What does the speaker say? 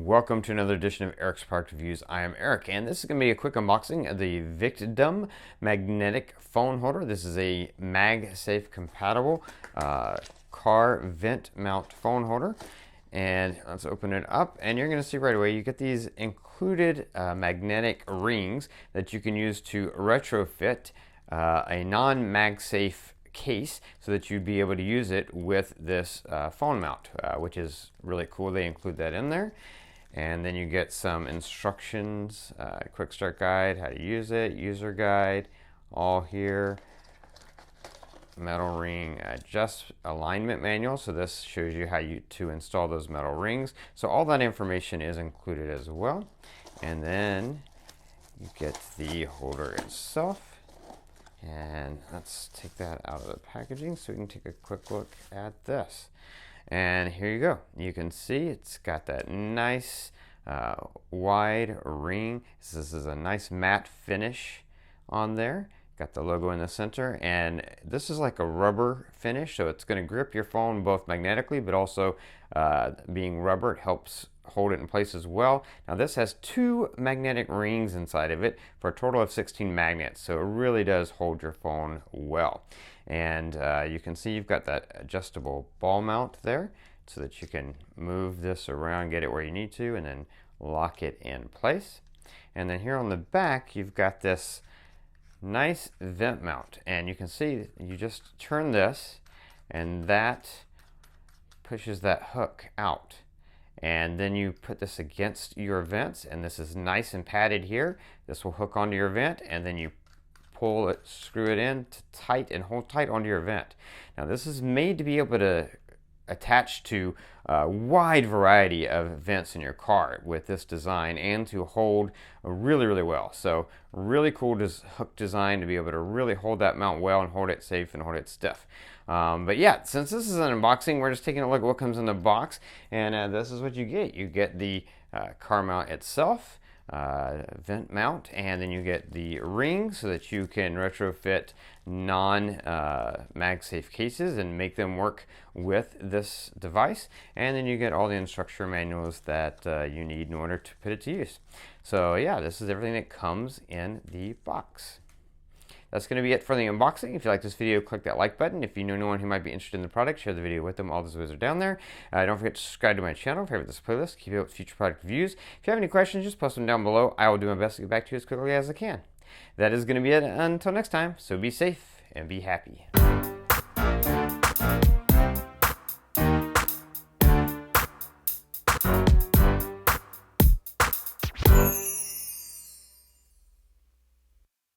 Welcome to another edition of Eric's Product Reviews. I am Eric, and this is going to be a quick unboxing of the Victdom magnetic phone holder. This is a MagSafe compatible car vent mount phone holder. And let's open it up, and you're going to see right away you get these included magnetic rings that you can use to retrofit a non-magsafe case so that you'd be able to use it with this phone mount, which is really cool. They include that in there. And then you get some instructions, quick start guide, how to use it, user guide, all here. Metal ring just alignment manual, so this shows you how to install those metal rings. So all that information is included as well. And then you get the holder itself. And let's take that out of the packaging so we can take a quick look at this. And here you go. You can see it's got that nice wide ring. This is a nice matte finish on there. Got the logo in the center, and this is like a rubber finish, so it's going to grip your phone both magnetically, but also being rubber, it helps hold it in place as well. Now this has 2 magnetic rings inside of it for a total of 16 magnets, so it really does hold your phone well. And you can see you've got that adjustable ball mount there so that you can move this around, get it where you need to, and then lock it in place. And then here on the back you've got this nice vent mount, and you can see you just turn this and that pushes that hook out, and then you put this against your vents, and this is nice and padded here. This will hook onto your vent, and then you pull it, screw it in to tight and hold tight onto your vent. Now this is made to be able to attach to a wide variety of vents in your car with this design, and to hold really well. So really cool hook design to be able to really hold that mount well and hold it safe and hold it stiff. But yeah, since this is an unboxing, we're just taking a look at what comes in the box, and this is what you get. You get the car mount itself, vent mount, and then you get the ring so that you can retrofit non-MagSafe cases and make them work with this device. And then you get all the instruction manuals that you need in order to put it to use. So yeah, this is everything that comes in the box. That's going to be it for the unboxing. If you like this video, click that like button. If you know anyone who might be interested in the product, share the video with them. All those ways are down there. Don't forget to subscribe to my channel, favorite this playlist, keep up with future product reviews. If you have any questions, just post them down below. I will do my best to get back to you as quickly as I can. That is going to be it until next time, so be safe and be happy.